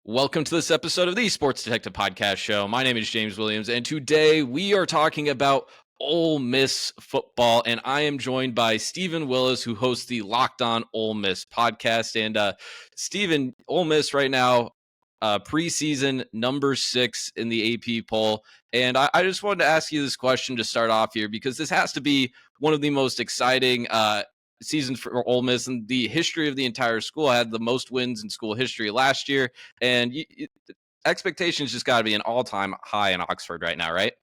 Welcome to this episode of the Sports Detective Podcast Show. My name is James Williams, and today we are talking about Ole Miss football, and I am joined by Stephen Willis, who hosts the Locked On Ole Miss podcast. And Stephen, Ole Miss right now, preseason number 6 in the AP poll, and I just wanted to ask you this question to start off here, because this has to be one of the most exciting season for Ole Miss in the history of the entire school. I had the most wins in school history last year, and expectations just got to be an all-time high in Oxford right now, right?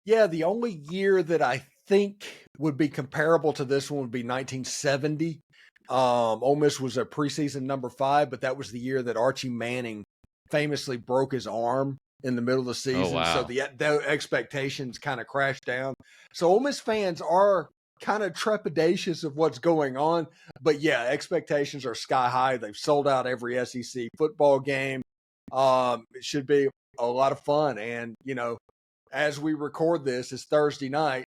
Yeah, the only year that I think would be comparable to this one would be 1970. Ole Miss was a preseason number 5, but that was the year that Archie Manning famously broke his arm in the middle of the season. Oh, wow. So the expectations kind of crashed down. So Ole Miss fans are kind of trepidatious of what's going on. But yeah, expectations are sky high. They've sold out every SEC football game. It should be a lot of fun. And, as we record this, it's Thursday night.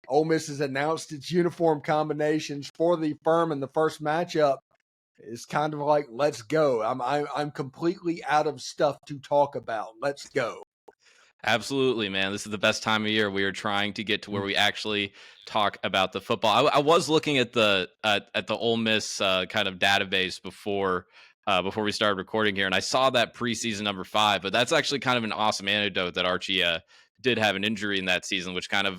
Ole Miss has announced its uniform combinations for the firm in the first matchup. It's kind of like, let's go. I'm completely out of stuff to talk about. Let's go. Absolutely, man. This is the best time of year. We are trying to get to where we actually talk about the football. I was looking at the Ole Miss kind of database before we started recording here, and I saw that preseason number 5. But that's actually kind of an awesome anecdote that Archie did have an injury in that season, which kind of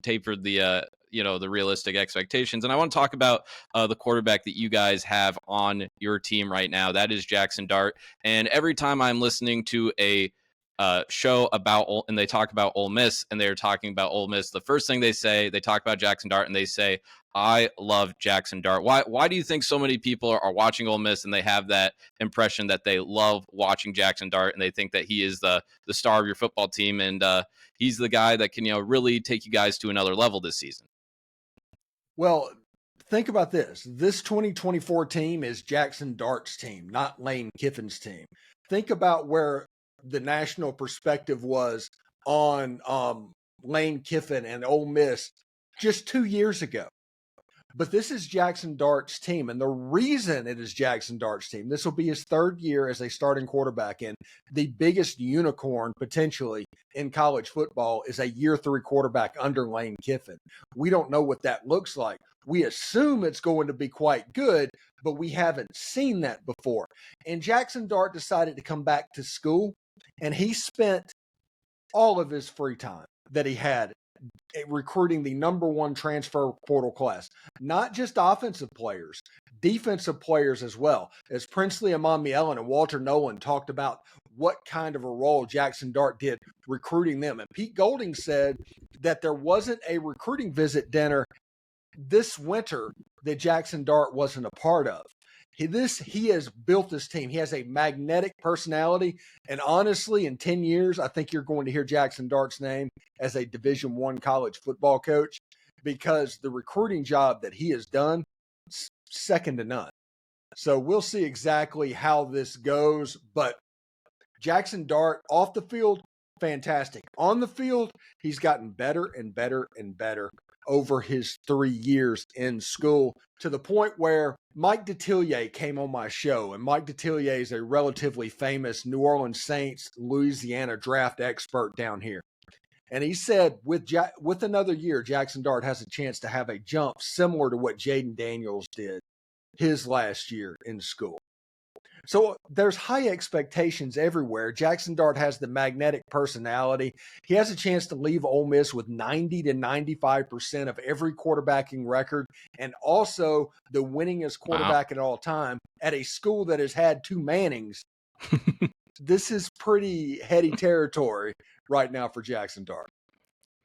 tapered the the realistic expectations. And I want to talk about the quarterback that you guys have on your team right now. That is Jaxson Dart. And every time I'm listening to a show about and they talk about Ole Miss, and they're talking about Ole Miss, the first thing they talk about Jaxson Dart, and they say, I love Jaxson Dart. Why do you think so many people are watching Ole Miss and they have that impression that they love watching Jaxson Dart, and they think that he is the star of your football team, and he's the guy that can really take you guys to another level this season? Well, think about this. This 2024 team is Jaxson Dart's team, not Lane Kiffin's team. Think about where the national perspective was on Lane Kiffin and Ole Miss just 2 years ago. But this is Jaxson Dart's team. And the reason it is Jaxson Dart's team, this will be his 3rd year as a starting quarterback. And the biggest unicorn potentially in college football is a year 3 quarterback under Lane Kiffin. We don't know what that looks like. We assume it's going to be quite good, but we haven't seen that before. And Jaxson Dart decided to come back to school, and he spent all of his free time that he had recruiting the number 1 transfer portal class, not just offensive players, defensive players as well. As Princely Amamiellan and Walter Nolan talked about what kind of a role Jaxson Dart did recruiting them. And Pete Golding said that there wasn't a recruiting visit dinner this winter that Jaxson Dart wasn't a part of. He has built this team. He has a magnetic personality. And honestly, in 10 years, I think you're going to hear Jaxson Dart's name as a Division I college football coach, because the recruiting job that he has done is second to none. So we'll see exactly how this goes. But Jaxson Dart off the field, fantastic. On the field, he's gotten better and better and better over his 3 years in school, to the point where Mike Detillier came on my show. And Mike Detillier is a relatively famous New Orleans Saints, Louisiana draft expert down here. And he said with another year, Jaxson Dart has a chance to have a jump similar to what Jaden Daniels did his last year in school. So there's high expectations everywhere. Jaxson Dart has the magnetic personality. He has a chance to leave Ole Miss with 90 to 95% of every quarterbacking record, and also the winningest quarterback at all time at a school that has had 2 Mannings. This is pretty heady territory right now for Jaxson Dart.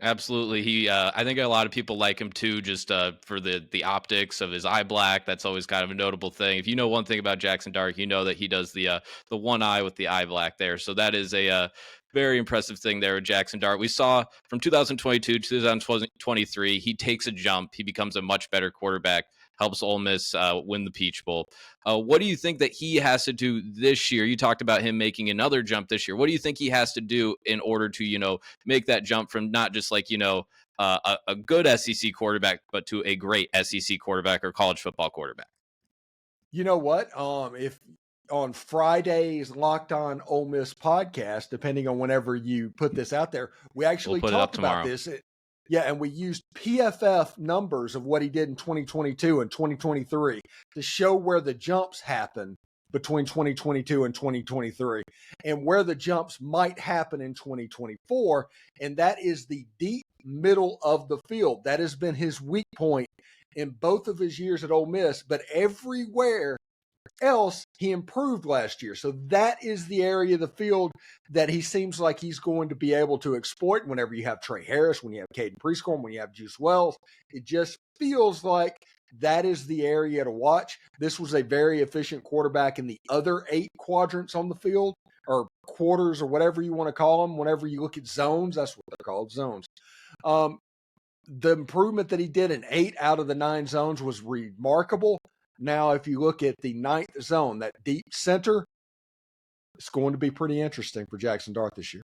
Absolutely. He, I think a lot of people like him too, just for the optics of his eye black. That's always kind of a notable thing. If you know one thing about Jaxson Dart, you know that he does the one eye with the eye black there. So that is a very impressive thing there with Jaxson Dart. We saw from 2022 to 2023, he takes a jump. He becomes a much better quarterback, helps Ole Miss win the Peach Bowl. What do you think that he has to do this year? You talked about him making another jump this year. What do you think he has to do in order to, make that jump from not just like, a good SEC quarterback, but to a great SEC quarterback or college football quarterback? You know what? If on Friday's Locked On Ole Miss podcast, depending on whenever you put this out there, we actually We'll put it up talked about tomorrow. this. Yeah, and we used PFF numbers of what he did in 2022 and 2023 to show where the jumps happen between 2022 and 2023 and where the jumps might happen in 2024. And that is the deep middle of the field. That has been his weak point in both of his years at Ole Miss, but everywhere else he improved last year. So that is the area of the field that he seems like he's going to be able to exploit whenever you have Trey Harris, when you have Caden Prescorn, when you have Juice Wells. It just feels like that is the area to watch. This was a very efficient quarterback in the other 8 quadrants on the field, or quarters, or whatever you want to call them. Whenever you look at zones, that's what they're called, zones. The improvement that he did in 8 out of the 9 zones was remarkable. Now, if you look at the 9th zone, that deep center, it's going to be pretty interesting for Jaxson Dart this year.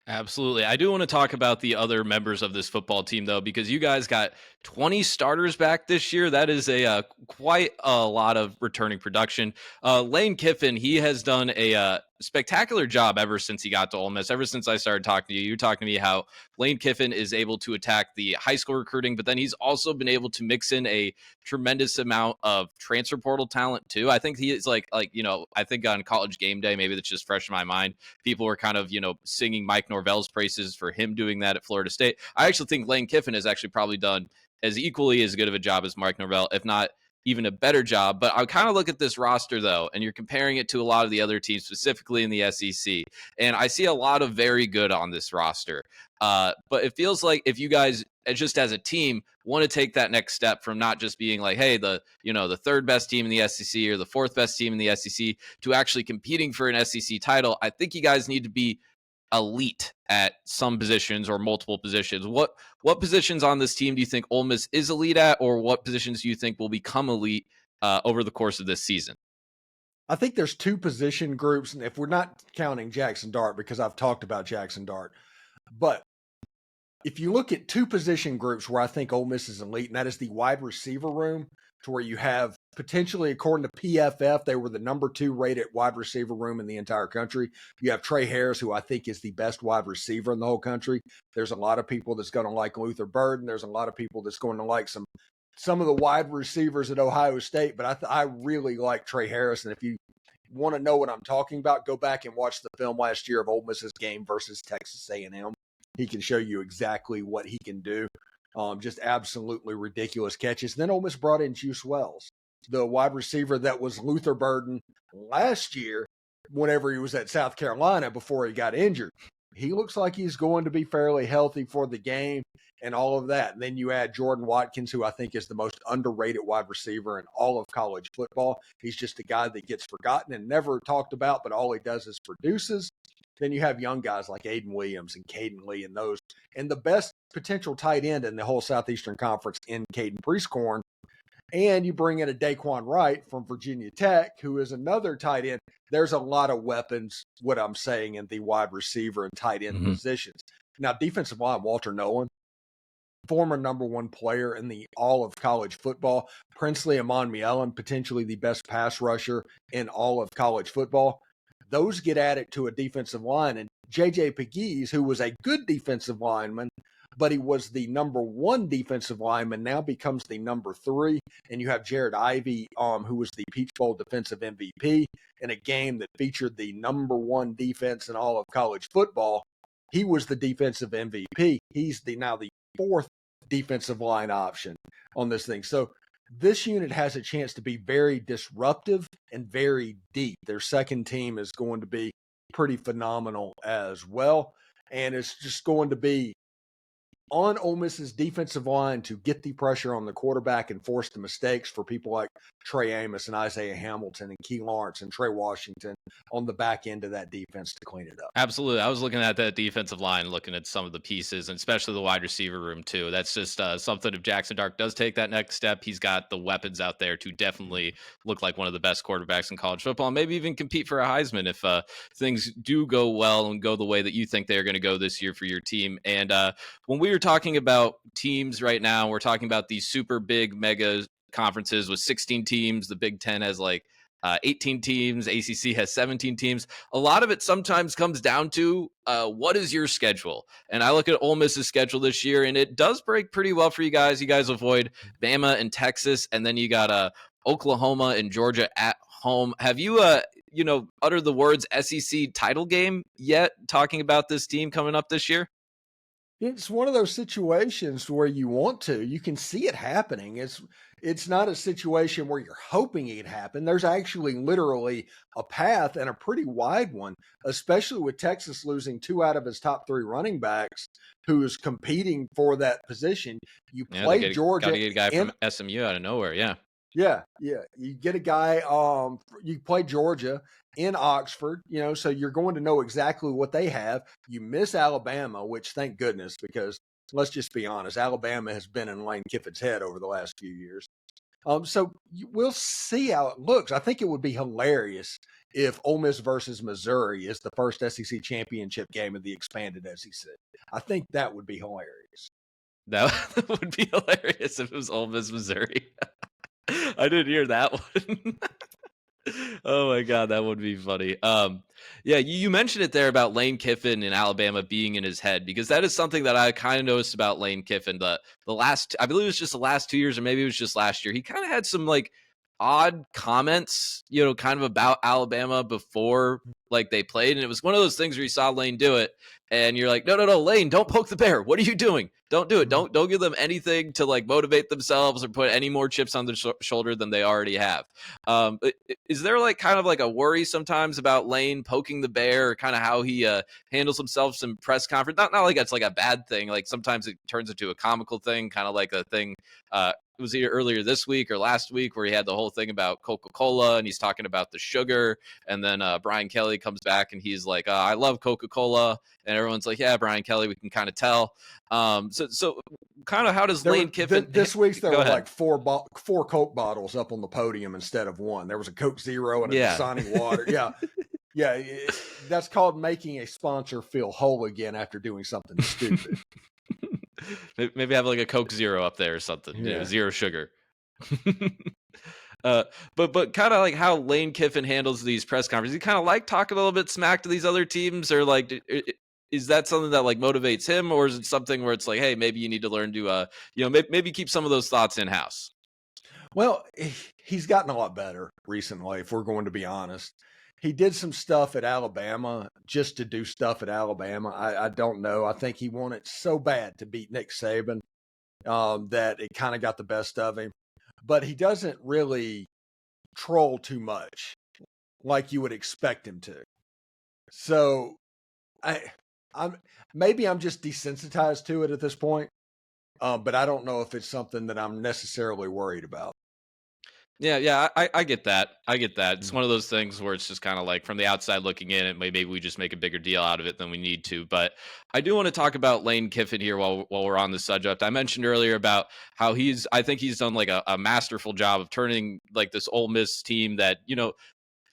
Absolutely. I do want to talk about the other members of this football team, though, because you guys got 20 starters back this year. That is a quite a lot of returning production. Lane Kiffin, he has done a spectacular job ever since he got to Ole Miss. Ever since I started talking to you, you're talking to me how Lane Kiffin is able to attack the high school recruiting, but then he's also been able to mix in a tremendous amount of transfer portal talent too. I think he is like I think on College Game Day, maybe that's just fresh in my mind, people were kind of singing Mike Norvell's praises for him doing that at Florida State. I actually think Lane Kiffin has actually probably done as equally as good of a job as Mike Norvell, if not even a better job. But I kind of look at this roster, though, and you're comparing it to a lot of the other teams, specifically in the SEC. And I see a lot of very good on this roster. But it feels like if you guys, just as a team, want to take that next step from not just being like, hey, the 3rd best team in the SEC or the 4th best team in the SEC to actually competing for an SEC title, I think you guys need to be elite at some positions or multiple positions. What positions on this team do you think Ole Miss is elite at, or what positions do you think will become elite over the course of this season? I think there's 2 position groups, and if we're not counting Jaxson Dart, because I've talked about Jaxson Dart, but if you look at 2 position groups where I think Ole Miss is elite, and that is the wide receiver room, to where you have potentially, according to PFF, they were the number 2 rated wide receiver room in the entire country. You have Trey Harris, who I think is the best wide receiver in the whole country. There's a lot of people that's going to like Luther Burden. There's a lot of people that's going to like some of the wide receivers at Ohio State, but I really like Trey Harris. And if you want to know what I'm talking about, go back and watch the film last year of Ole Miss's game versus Texas A&M. He can show you exactly what he can do. Just absolutely ridiculous catches. Then Ole Miss brought in Juice Wells, the wide receiver that was Luther Burden last year whenever he was at South Carolina before he got injured. He looks like he's going to be fairly healthy for the game and all of that. And then you add Jordan Watkins, who I think is the most underrated wide receiver in all of college football. He's just a guy that gets forgotten and never talked about, but all he does is produces. Then you have young guys like Aiden Williams and Caden Lee and those. And the best potential tight end in the whole Southeastern Conference in Caden Prescorn. And you bring in a Daquan Wright from Virginia Tech, who is another tight end. There's a lot of weapons, what I'm saying, in the wide receiver and tight end positions. Now, defensive line, Walter Nolan, former number 1 player in the all of college football. Princely Amon Mielen, potentially the best pass rusher in all of college football. Those get added to a defensive line. And J.J. Pegues, who was a good defensive lineman, but he was the number 1 defensive lineman, now becomes the number 3. And you have Jared Ivey, who was the Peach Bowl defensive MVP in a game that featured the number 1 defense in all of college football. He was the defensive MVP. He's now the 4th defensive line option on this thing. So this unit has a chance to be very disruptive and very deep. Their second team is going to be pretty phenomenal as well. And it's just going to be on Ole Miss's defensive line to get the pressure on the quarterback and force the mistakes for people like Trey Amos and Isaiah Hamilton and Key Lawrence and Trey Washington on the back end of that defense to clean it up. Absolutely. I was looking at that defensive line, looking at some of the pieces, and especially the wide receiver room, too. That's just something. If Jaxson Dart does take that next step, he's got the weapons out there to definitely look like one of the best quarterbacks in college football, and maybe even compete for a Heisman if things do go well and go the way that you think they're going to go this year for your team. And when we were talking about teams right now, we're talking about these super big mega conferences with 16 teams. The Big Ten has like 18 teams. ACC has 17 teams. A lot of it sometimes comes down to what is your schedule? And I look at Ole Miss's schedule this year, and it does break pretty well for you guys. You guys avoid Bama and Texas, and then you got Oklahoma and Georgia at home. Have you uttered the words SEC title game yet, talking about this team coming up this year? It's one of those situations where you can see it happening. It's not a situation where you're hoping it happen. There's actually literally a path, and a pretty wide one, especially with Texas losing 2 out of its top 3 running backs who is competing for that position. You play Georgia. Got to get a guy from SMU out of nowhere. Yeah. Yeah. You get a guy, you play Georgia in Oxford, so you're going to know exactly what they have. You miss Alabama, which thank goodness, because let's just be honest, Alabama has been in Lane Kiffin's head over the last few years. So we'll see how it looks. I think it would be hilarious if Ole Miss versus Missouri is the first SEC championship game of the expanded SEC. I think that would be hilarious. That would be hilarious if it was Ole Miss, Missouri. I didn't hear that one. Oh my God, that would be funny. Yeah, you mentioned it there about Lane Kiffin in Alabama being in his head, because that is something that I kind of noticed about Lane Kiffin. The last, I believe it was just the last 2 years, or maybe it was just last year. He kind of had some like odd comments, kind of about Alabama before like they played, and it was one of those things where you saw Lane do it, and you're like, no, Lane, don't poke the bear. What are you doing? Don't do it. Don't give them anything to like motivate themselves or put any more chips on their shoulder than they already have. Is there like kind of like a worry sometimes about Lane poking the bear, or kind of how he handles himself in press conference? Not like it's like a bad thing. Like sometimes it turns into a comical thing, kind of like a thing. It was either earlier this week or last week where he had the whole thing about Coca-Cola, and he's talking about the sugar. And then Brian Kelly comes back and he's like, I love Coca-Cola. And everyone's like, yeah, Brian Kelly, we can kind of tell. So kind of how does Lane Kiffin... This week there were like four Coke bottles up on the podium instead of one. There was a Coke Zero and a Dasani water. Yeah. That's called making a sponsor feel whole again after doing something stupid. Maybe have like a Coke Zero up there or something. Yeah. Zero sugar. But kind of like how Lane Kiffin handles these press conferences, he kind of like talking a little bit smack to these other teams, or like, is that something that like motivates him, or is it something where it's like, hey, maybe you need to learn to, maybe keep some of those thoughts in house? Well, he's gotten a lot better recently, if we're going to be honest. He did some stuff at Alabama just to do stuff at Alabama. I don't know. I think he wanted so bad to beat Nick Saban that it kind of got the best of him. But he doesn't really troll too much like you would expect him to. So I'm just desensitized to it at this point. But I don't know if it's something that I'm necessarily worried about. Yeah, I get that. It's one of those things where it's just kind of like from the outside looking in, and maybe we just make a bigger deal out of it than we need to. But I do want to talk about Lane Kiffin here while we're on the subject. I mentioned earlier about how I think he's done like a masterful job of turning like this Ole Miss team that,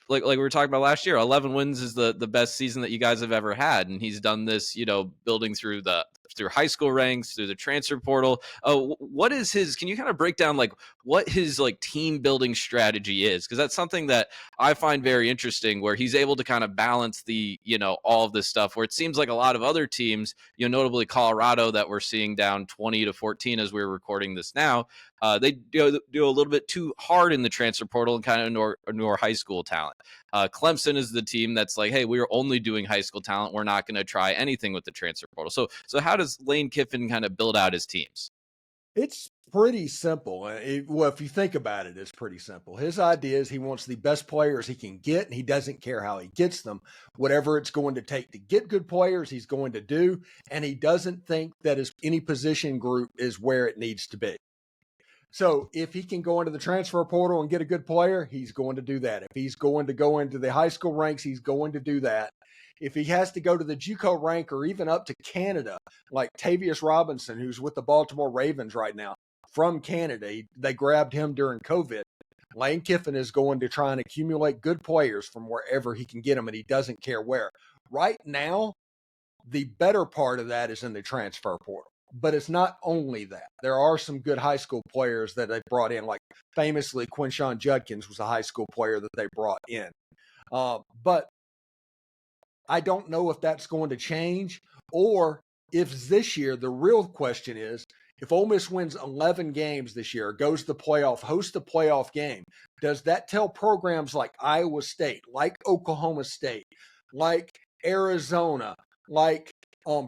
like we were talking about last year, 11 wins is the best season that you guys have ever had. And he's done this, building through high school ranks, through the transfer portal. What is can you kind of break down like what his like team building strategy is? Because that's something that I find very interesting, where he's able to kind of balance the, all of this stuff, where it seems like a lot of other teams, notably Colorado, that we're seeing down 20-14 as we're recording this now, they do a little bit too hard in the transfer portal and kind of ignore high school talent. Clemson is the team that's like, hey, we're only doing high school talent. We're not going to try anything with the transfer portal. So how does Lane Kiffin kind of build out his teams? It's pretty simple. Well, if you think about it, it's pretty simple. His idea is he wants the best players he can get, and he doesn't care how he gets them. Whatever it's going to take to get good players, he's going to do, and he doesn't think that any position group is where it needs to be. So if he can go into the transfer portal and get a good player, he's going to do that. If he's going to go into the high school ranks, he's going to do that. If he has to go to the JUCO rank or even up to Canada, like Tavius Robinson, who's with the Baltimore Ravens right now, from Canada, they grabbed him during COVID. Lane Kiffin is going to try and accumulate good players from wherever he can get them, and he doesn't care where. Right now, the better part of that is in the transfer portal. But it's not only that. There are some good high school players that they brought in, like famously Quinshon Judkins was a high school player that they brought in. But I don't know if that's going to change, or if this year, the real question is, if Ole Miss wins 11 games this year, goes to the playoff, hosts the playoff game, does that tell programs like Iowa State, like Oklahoma State, like Arizona, like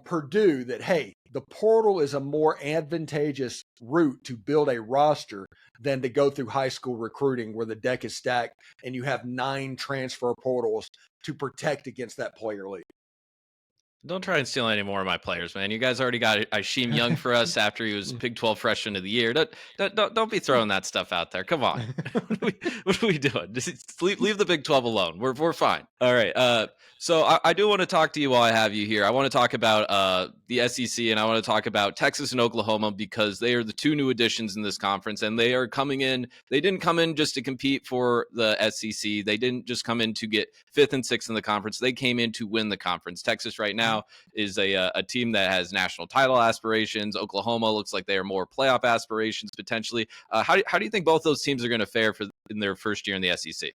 Purdue that, hey, the portal is a more advantageous route to build a roster than to go through high school recruiting where the deck is stacked and you have 9 transfer portals to protect against that player league? Don't try and steal any more of my players, man. You guys already got Isheem Young for us after he was Big 12 Freshman of the Year. Don't be throwing that stuff out there. Come on. What are we doing? Just leave the Big 12 alone. We're fine. All right. So I do want to talk to you while I have you here. I want to talk about the SEC, and I want to talk about Texas and Oklahoma because they are the 2 new additions in this conference, and they are coming in. They didn't come in just to compete for the SEC. They didn't just come in to get 5th and 6th in the conference. They came in to win the conference. Texas right now is a team that has national title aspirations. Oklahoma looks like they are more playoff aspirations potentially. How do you think both those teams are going to fare in their first year in the SEC?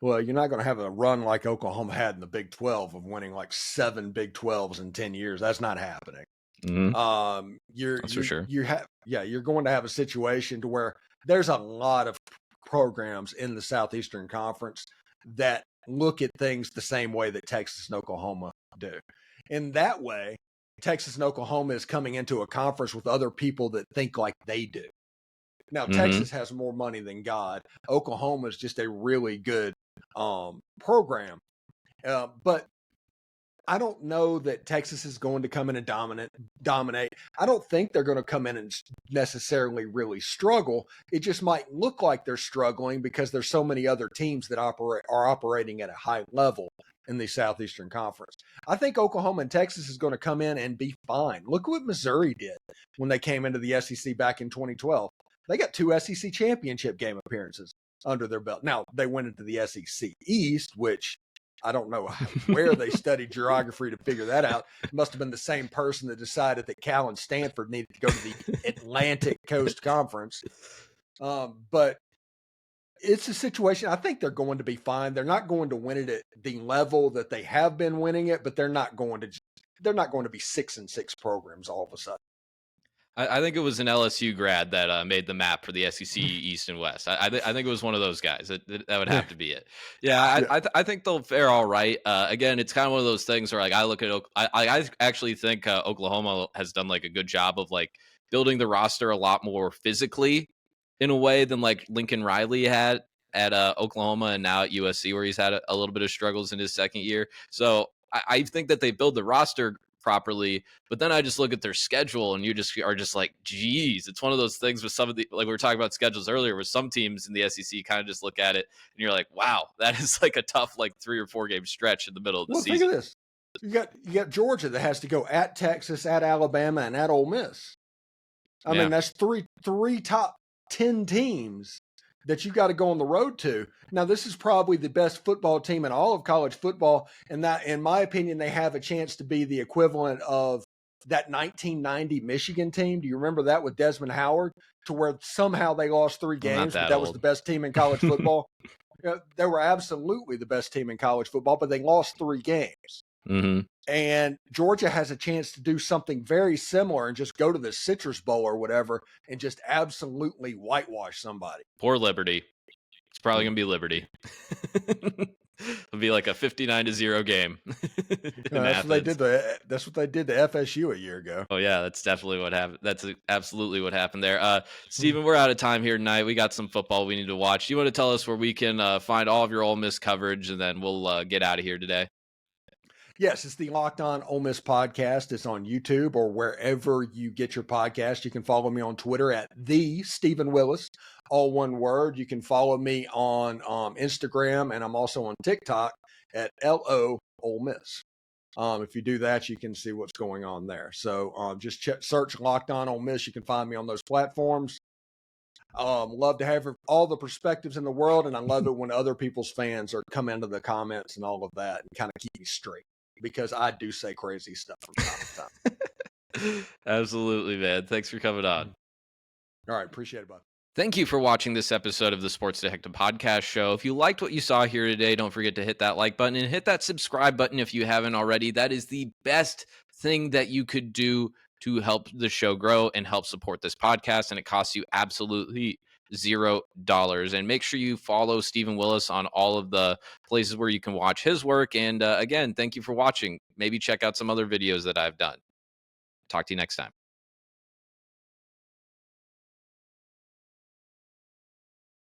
Well, you're not going to have a run like Oklahoma had in the Big 12 of winning like 7 Big 12s in 10 years. That's not happening. Mm-hmm. That's for sure. You're going to have a situation to where there's a lot of programs in the Southeastern Conference that look at things the same way that Texas and Oklahoma do. In that way, Texas and Oklahoma is coming into a conference with other people that think like they do. Now, Texas has more money than God. Oklahoma is just a really good program. But I don't know that Texas is going to come in and dominate. I don't think they're going to come in and necessarily really struggle. It just might look like they're struggling because there's so many other teams that are operating at a high level in the Southeastern Conference. I think Oklahoma and Texas is going to come in and be fine. Look what Missouri did when they came into the SEC back in 2012. They got 2 SEC championship game appearances under their belt. Now, they went into the SEC East, which I don't know where they studied geography to figure that out. It must have been the same person that decided that Cal and Stanford needed to go to the Atlantic Coast Conference. But it's a situation. I think they're going to be fine. They're not going to win it at the level that they have been winning it, but they're not going to be 6-6 programs all of a sudden. I think it was an LSU grad that made the map for the SEC East and West. I think it was one of those guys. That would have to be it. Yeah, I think they'll fare all right. Again, it's kind of one of those things where like I look at I actually think Oklahoma has done like a good job of like building the roster a lot more physically in a way than like Lincoln Riley had at Oklahoma and now at USC, where he's had a little bit of struggles in his second year. So I think that they build the roster properly, but then I just look at their schedule and you just are just like, geez, it's one of those things with some of the, like we were talking about schedules earlier, with some teams in the SEC kind of just look at it and you're like, wow, that is like a tough like 3 or 4 game stretch in the middle of the season. Think of this. You got Georgia that has to go at Texas, at Alabama, and at Ole Miss. I mean, that's three top 10 teams that you got to go on the road to. Now, this is probably the best football team in all of college football, and that, in my opinion, they have a chance to be the equivalent of that 1990 Michigan team. Do you remember that with Desmond Howard, to where somehow they lost 3 games, but that was the best team in college football? They were absolutely the best team in college football, but they lost 3 games. Mm-hmm. And Georgia has a chance to do something very similar and just go to the Citrus Bowl or whatever and just absolutely whitewash somebody. Poor Liberty. It's probably going to be Liberty. It'll be like a 59-0 game. That's what they did to FSU a year ago. Oh yeah, that's definitely what happened. That's absolutely what happened there. Stephen, we're out of time here tonight. We got some football we need to watch. You want to tell us where we can find all of your Ole Miss coverage, and then we'll get out of here today? Yes, it's the Locked On Ole Miss podcast. It's on YouTube or wherever you get your podcast. You can follow me on Twitter at the Stephen Willis, all one word. You can follow me on Instagram, and I'm also on TikTok at LO Ole Miss. If you do that, you can see what's going on there. So just search Locked On Ole Miss. You can find me on those platforms. Love to have all the perspectives in the world, and I love it when other people's fans come into the comments and all of that and kind of keep me straight, because I do say crazy stuff from time to time. Absolutely, man. Thanks for coming on. All right. Appreciate it, bud. Thank you for watching this episode of the Sports Detective Podcast Show. If you liked what you saw here today, don't forget to hit that like button and hit that subscribe button if you haven't already. That is the best thing that you could do to help the show grow and help support this podcast, and it costs you absolutely $0. And make sure you follow Stephen Willis on all of the places where you can watch his work. And again, thank you for watching. Maybe check out some other videos that I've done. Talk to you next time.